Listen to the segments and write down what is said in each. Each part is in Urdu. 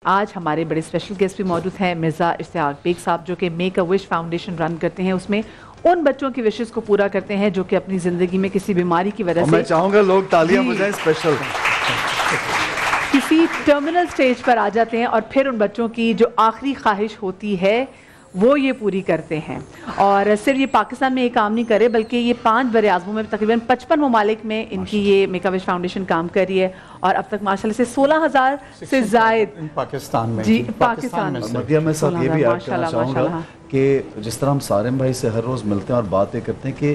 آج ہمارے بڑے اسپیشل گیسٹ بھی موجود ہیں مرزا اشتیاق بیگ صاحب، جو کہ میک اے وش فاؤنڈیشن رن کرتے ہیں. اس میں ان بچوں کی وشز کو پورا کرتے ہیں جو کہ اپنی زندگی میں کسی بیماری کی وجہ سے، میں چاہوں گا لوگ تالیاں بجائیں اسپیشل، کسی ٹرمینل سٹیج پر آ جاتے ہیں اور پھر ان بچوں کی جو آخری خواہش ہوتی ہے وہ یہ پوری کرتے ہیں. اور صرف یہ پاکستان میں یہ کام نہیں کرے بلکہ یہ 5 بر اعظموں میں تقریباً 55 ممالک میں ان کی یہ میک اے وش فاؤنڈیشن کام کر رہی ہے. اور اب تک ماشاءاللہ سے 16,000 سے زائد پاکستان میں، جی پاکستان میں. مدیہ میں صاحب یہ بھی ایڈ کرنا چاہوں گا کہ جس طرح ہم سارم بھائی سے ہر روز ملتے ہیں اور باتیں کرتے ہیں کہ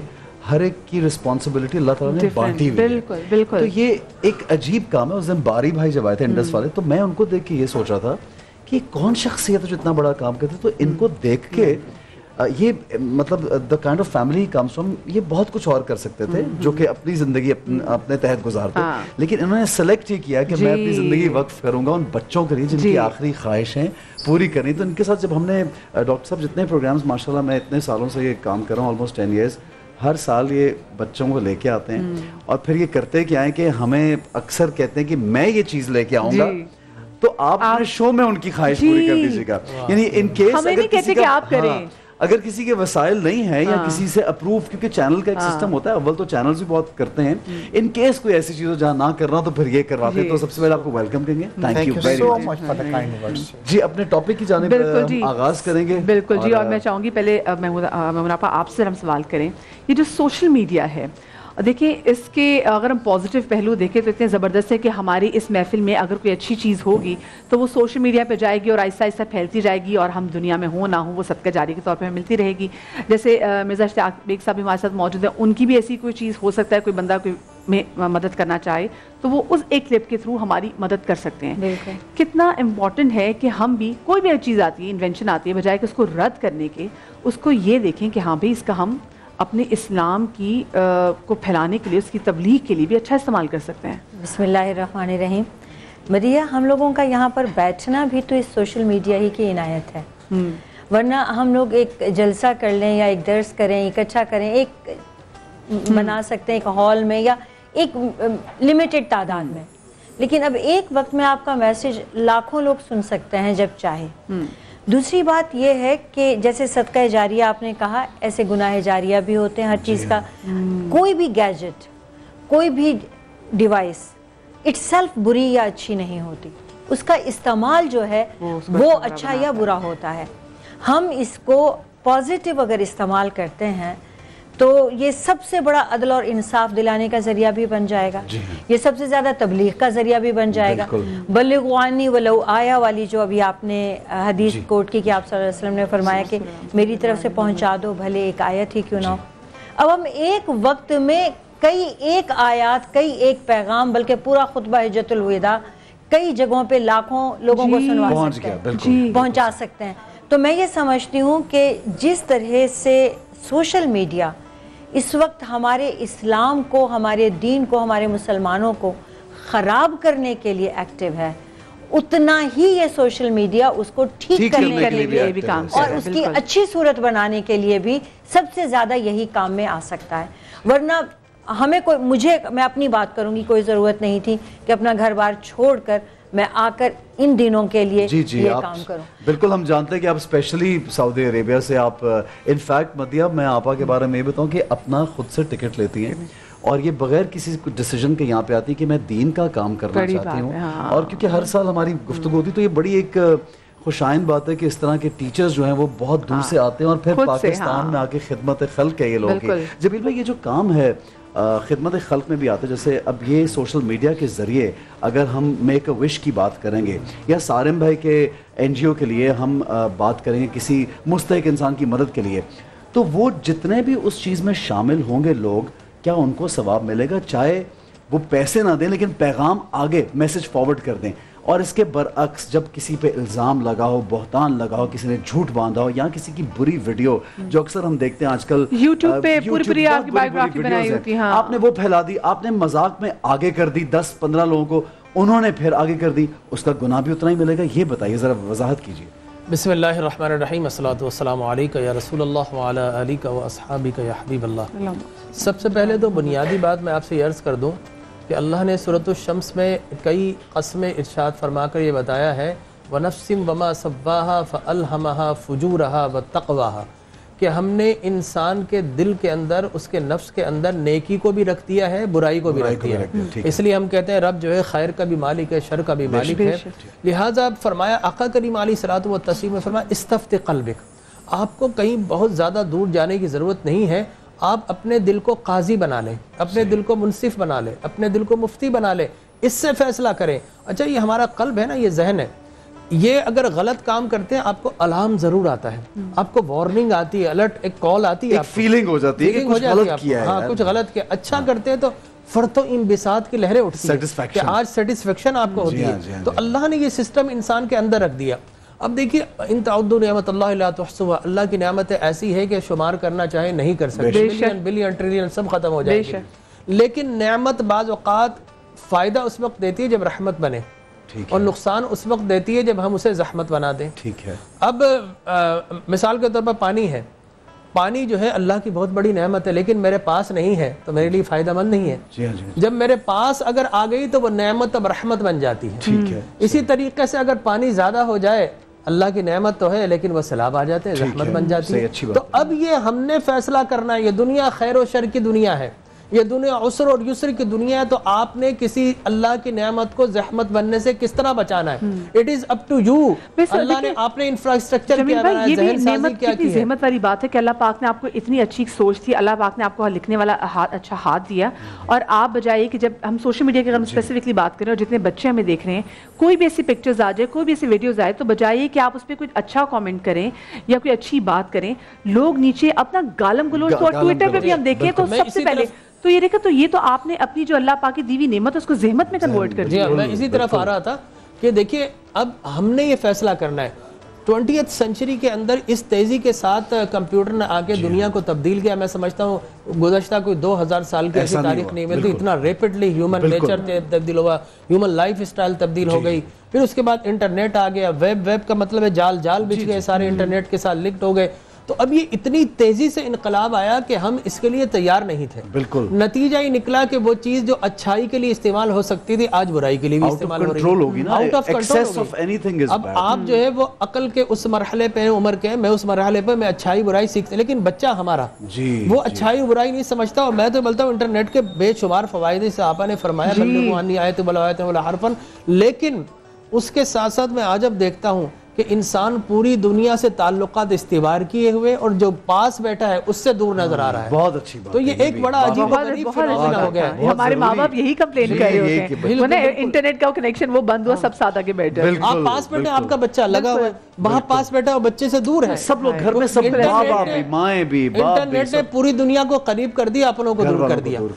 ہر ایک کی رسپانسبلٹی اللہ تعالیٰ نے بانٹی ہوئی ہے. بالکل بالکل. تو یہ ایک عجیب کام ہے. اس دن باری بھائی جب آئے تھے انڈس والے تو میں ان کو دیکھ کے یہ سوچ رہا تھا کہ کون شخصیت ہے جو اتنا بڑا کام کرتے. تو ان کو دیکھ کے یہ مطلب the kind of family comes from, یہ بہت کچھ اور کر سکتے تھے جو کہ اپنی زندگی اپنے تحت گزارتے، لیکن انہوں نے سلیکٹ یہ کیا کہ میں اپنی زندگی وقف کروں گا ان بچوں کے لیے جن کی آخری خواہشیں پوری کرنی. تو ان کے ساتھ جب ہم نے ڈاکٹر صاحب جتنے پروگرامز ماشاءاللہ میں اتنے سالوں سے یہ کام کر رہا ہوں، آلموسٹ 10 ایئرز، ہر سال یہ بچوں کو لے کے آتے ہیں اور پھر یہ کرتے کیا ہیں کہ ہمیں اکثر کہتے ہیں کہ میں یہ چیز لے کے آؤں گا تو آپ اپنے شو میں ان کی خواہش پوری کر دیجیے گا. یعنی ان کیس ہمیں نہیں کہتے کہ آپ کریں، اگر کسی کے وسائل نہیں ہیں یا کسی سے اپروو، کیونکہ چینل کا ایک سسٹم ہوتا ہے، اول تو چینلز بھی بہت کرتے ہیں، ان کیس کوئی ایسی چیز ہو جہاں نہ کرنا تو پھر یہ کرواتے ہیں. تو سب سے پہلے آپ کو ویلکم کہیں گے. Thank you very much. جی اپنے ٹاپک کی جانب آغاز کریں گے. بالکل جی. اور میں چاہوں گی پہلے میمونہ آپا آپ سے ہم سوال کریں. یہ جو سوشل میڈیا ہے، دیکھیں اس کے اگر ہم پازیٹیو پہلو دیکھیں تو اتنے زبردست ہے کہ ہماری اس محفل میں اگر کوئی اچھی چیز ہوگی تو وہ سوشل میڈیا پہ جائے گی اور آہستہ آہستہ پھیلتی جائے گی اور ہم دنیا میں ہوں نہ ہوں وہ صدقہ جاری کے طور پہ ہمیں ملتی رہے گی. جیسے مرزا اشتیاق بیگ صاحب بھی ہمارے ساتھ موجود ہیں، ان کی بھی ایسی کوئی چیز ہو سکتا ہے، کوئی بندہ کوئی میں مدد کرنا چاہے تو وہ اس ایک کلپ کے تھرو ہماری مدد کر سکتے ہیں. کتنا امپورٹنٹ ہے کہ ہم بھی کوئی بھی چیز آتی ہے، انوینشن آتی ہے، بجائے کہ اس کو رد کرنے کے اس کو یہ دیکھیں کہ ہاں بھائی اس کا ہم اپنے اسلام کی کو پھیلانے کے لیے، اس کی تبلیغ کے لیے بھی اچھا استعمال کر سکتے ہیں. بسم اللہ الرحمن الرحیم. مدیہ، ہم لوگوں کا یہاں پر بیٹھنا بھی تو اس سوشل میڈیا ہی کی عنایت ہے، ورنہ ہم لوگ ایک جلسہ کر لیں یا ایک درس کریں، اکٹھا کریں، ایک بنا سکتے ہیں ایک ہال میں یا ایک لمیٹڈ تعداد میں، لیکن اب ایک وقت میں آپ کا میسج لاکھوں لوگ سن سکتے ہیں جب چاہے. دوسری بات یہ ہے کہ جیسے صدقہ جاریہ آپ نے کہا، ایسے گناہ جاریہ بھی ہوتے ہیں ہر چیز کا. کوئی بھی گیجٹ، کوئی بھی ڈیوائس اٹ سیلف بری یا اچھی نہیں ہوتی، اس کا استعمال جو ہے وہ اچھا یا برا ہوتا ہے. ہم اس کو پازیٹیو اگر استعمال کرتے ہیں تو یہ سب سے بڑا عدل اور انصاف دلانے کا ذریعہ بھی بن جائے گا، یہ سب سے زیادہ تبلیغ کا ذریعہ بھی بن جائے گا. بلغوا عنی ولو آیا والی جو ابھی آپ نے حدیث کوٹ کی کہ آپ صلی اللہ علیہ وسلم نے فرمایا کہ میری طرف سے پہنچا دو بھلے ایک آیت ہی کیوں نہ ہو. اب ہم ایک وقت میں کئی ایک آیات، کئی ایک پیغام، بلکہ پورا خطبہ حجۃ الوداع کئی جگہوں پہ لاکھوں لوگوں کو سنوا سکتے ہیں، پہنچا سکتے ہیں. تو میں یہ سمجھتی ہوں کہ جس طرح سے سوشل میڈیا اس وقت ہمارے اسلام کو، ہمارے دین کو، ہمارے مسلمانوں کو خراب کرنے کے لیے ایکٹیو ہے، اتنا ہی یہ سوشل میڈیا اس کو ٹھیک کرنے کے لیے بھی کام اور اس کی اچھی صورت بنانے کے لیے بھی سب سے زیادہ یہی کام میں آ سکتا ہے. ورنہ ہمیں میں اپنی بات کروں گی، کوئی ضرورت نہیں تھی کہ اپنا گھر بار چھوڑ کر میں آ کر ان دنوں کے لیے یہ کام کروں. بالکل ہم جانتے ہیں کہ آپ اسپیشلی سعودی عربیہ سے آپ انفیکٹ مدیہ میں آپا کے بارے میں یہ بتاؤں کہ اپنا خود سے ٹکٹ لیتی ہیں اور یہ بغیر کسی ڈیسیجن کے یہاں پہ آتی ہے کہ میں دین کا کام کرنا چاہتی ہوں. اور کیونکہ ہر سال ہماری گفتگو ہوتی تو یہ بڑی ایک خوشائن بات ہے کہ اس طرح کے ٹیچرز جو ہیں وہ بہت دور سے آتے ہیں اور پھر پاکستان میں آ کے خدمت خلق ہے یہ لوگ. جبیل بھائی یہ جو کام ہے خدمت خلق میں بھی آتے ہیں، جیسے اب یہ سوشل میڈیا کے ذریعے اگر ہم میک اے وش کی بات کریں گے یا سارم بھائی کے این جی او کے لیے ہم بات کریں گے کسی مستحق انسان کی مدد کے لیے، تو وہ جتنے بھی اس چیز میں شامل ہوں گے لوگ، کیا ان کو ثواب ملے گا؟ چاہے وہ پیسے نہ دیں لیکن پیغام آگے میسج فارورڈ کر دیں. اور اس کے برعکس جب کسی پہ الزام لگا ہو، بہتان لگا ہو، کسی نے جھوٹ باندھا ہو یا کسی کی بری ویڈیو جو اکثر ہم دیکھتے ہیں آج کل یوٹیوب پہ پوری آپ کی بایوگرافی بنائی ہوتی ہے، آپ نے وہ پھیلا دی، آپ نے مذاق میں آگے کر دی 10-15 لوگوں کو، انہوں نے پھر آگے کر دی، اس کا گناہ بھی اتنا ہی ملے گا. یہ بتائیے ذرا وضاحت کیجیے. بسم اللہ الرحمن الرحیم. الصلاۃ والسلام علیک یا رسول اللہ وعلی آلک و اصحابک یا حبیب اللہ. سب سے پہلے تو بنیادی بات میں آپ سے یہ عرض کر دوں کہ اللہ نے سورۃ الشمس میں کئی قسمیں ارشاد فرما کر یہ بتایا ہے وَنَفْسٍ وَمَا سَوَّاهَا فَأَلْهَمَهَا فُجُورَهَا وَتَقْوَاهَا کہ ہم نے انسان کے دل کے اندر، اس کے نفس کے اندر نیکی کو بھی رکھ دیا ہے، برائی کو بھی رکھ دیا ہے. اس لیے ہم کہتے ہیں رب جو ہے خیر کا بھی مالک ہے، شر کا بھی مالک ہے. لہٰذا فرمایا آقا کریم علیہ الصلوۃ والتسلیم نے فرمایا استفت قلبک، آپ کو کہیں بہت زیادہ دور جانے کی ضرورت نہیں ہے. آپ اپنے دل کو قاضی بنا لیں، اپنے دل کو منصف بنا لیں، اپنے دل کو مفتی بنا لیں، اس سے فیصلہ کریں. اچھا یہ ہمارا قلب ہے نا، یہ ذہن ہے، یہ اگر غلط کام کرتے ہیں آپ کو الارم ضرور آتا ہے، آپ کو وارننگ آتی ہے، الرٹ، ایک کال آتی ہے، ایک فیلنگ ہو جاتی ہے کہ کچھ غلط کیا ہے. ہاں کچھ غلط کیا. اچھا کرتے ہیں تو فرط و انبساط کی لہریں اٹھتی ہیں کہ آج سیٹسفیکشن آپ کو ہوتی ہے. تو اللہ نے یہ سسٹم انسان کے اندر رکھ دیا. اب دیکھیے ان تعدوا نعمت اللہ لا تحصوها، اللہ کی نعمتیں ایسی ہے کہ شمار کرنا چاہے نہیں کر سکتے، ملین بلین ٹریلین سب ختم ہو جائے گی. لیکن نعمت بعض اوقات فائدہ اس وقت دیتی ہے جب رحمت بنے، اور نقصان اس وقت دیتی ہے جب ہم اسے زحمت بنا دیں. ٹھیک ہے. اب مثال کے طور پر پانی ہے، پانی جو ہے اللہ کی بہت بڑی نعمت ہے، لیکن میرے پاس نہیں ہے تو میرے لیے فائدہ مند نہیں ہے. جب میرے پاس اگر آ گئی تو وہ نعمت اب رحمت بن جاتی ہے. ٹھیک ہے. اسی طریقے سے اگر پانی زیادہ ہو جائے، اللہ کی نعمت تو ہے لیکن وہ سیلاب آ جاتے ہیں، زحمت بن جاتی ہے. تو اب یہ ہم نے فیصلہ کرنا ہے. یہ دنیا خیر و شر کی دنیا ہے، یہ دنیا عسر اور یسر کی دنیا ہے. تو آپ نے کسی اللہ کی نعمت کو زحمت بننے سے کس طرح بچانا ہے. It is up to you. اللہ نے آپ نے انفراسٹرکچر کیا بنایا ہے، ذہن سازی کیا کی ہے. زحمت والی بات ہے کہ اللہ پاک نے آپ کو اتنی اچھی سوچ تھی، اللہ پاک نے آپ کو لکھنے والا اچھا ہاتھ دیا، اور آپ بجائے کہ جب ہم سوشل میڈیا کی اگر ہم اسپیسیفکلی بات کریں اور جتنے بچے ہمیں دیکھ رہے ہیں، کوئی بھی ایسی پکچرز آ جائے، کوئی بھی ایسی ویڈیوز آئے، تو بجائے کہ آپ اس پہ کوئی اچھا کامنٹ کریں یا کوئی اچھی بات کریں، لوگ نیچے اپنا گالم گلوچ. اور ٹویٹر پہ بھی ہم دیکھیں تو سب سے پہلے تو یہ دیکھا، تو یہ تو آپ نے اپنی جو اللہ پاک کی دیوی نعمت اس کو زحمت میں کنورٹ کر دیا. میں اسی طرف آ رہا تھا کہ دیکھیے اب ہم نے یہ فیصلہ کرنا ہے. 20th سینچری کے اندر اس تیزی کے ساتھ کمپیوٹر نے آ کے دنیا کو تبدیل کیا. میں سمجھتا ہوں گزشتہ کوئی 2000 سال کی ایسی تاریخ نہیں ملتی. اتنا ریپڈلی ہیومن نیچر تبدیل ہوا، ہیومن لائف اسٹائل تبدیل ہو گئی. پھر اس کے بعد انٹرنیٹ آ گیا، ویب کا مطلب ہے جال بچ گئے، سارے انٹرنیٹ کے ساتھ لنکڈ ہو گئے. تو اب یہ اتنی تیزی سے انقلاب آیا کہ ہم اس کے لیے تیار نہیں تھے. بالکل نتیجہ ہی نکلا کہ وہ چیز جو اچھائی کے لیے استعمال ہو سکتی تھی آج برائی کے لیے بھی استعمال ہو رہی ہے. Out of control. اب آپ جو ہے وہ عقل کے اس مرحلے پہ، عمر کے، میں اس مرحلے پہ میں اچھائی برائی سیکھتے، لیکن بچہ ہمارا وہ اچھائی برائی نہیں سمجھتا. اور میں تو بولتا ہوں انٹرنیٹ کے بے شمار فوائد سے آپ نے فرمایا بلغوا عنی آیۃ ولا آیۃ ولا حرفا، لیکن اس کے ساتھ ساتھ میں آج اب دیکھتا ہوں کہ انسان پوری دنیا سے تعلقات استوار کیے ہوئے اور جو پاس بیٹھا ہے اس سے دور نظر آ رہا ہے. بہت اچھی بات. تو یہ ایک بڑا عجیب و غریب فنومنا ہو گیا ہے. ہمارے ماں باپ یہی کمپلین کر رہے ہوتے ہیں، انٹرنیٹ کا کنیکشن وہ بند ہوا، سب ساتھ آگے بیٹھے. آپ پاس بیٹھے، آپ کا بچہ لگا ہوا ہے، وہاں پاس بیٹھا اور بچے سے دور ہے. سب لوگ گھر میں، سب ماں باپ بھی، مائیں بھی، انٹرنیٹ نے پوری دنیا کو قریب کر دیا، اپنوں کو دور کر دیا.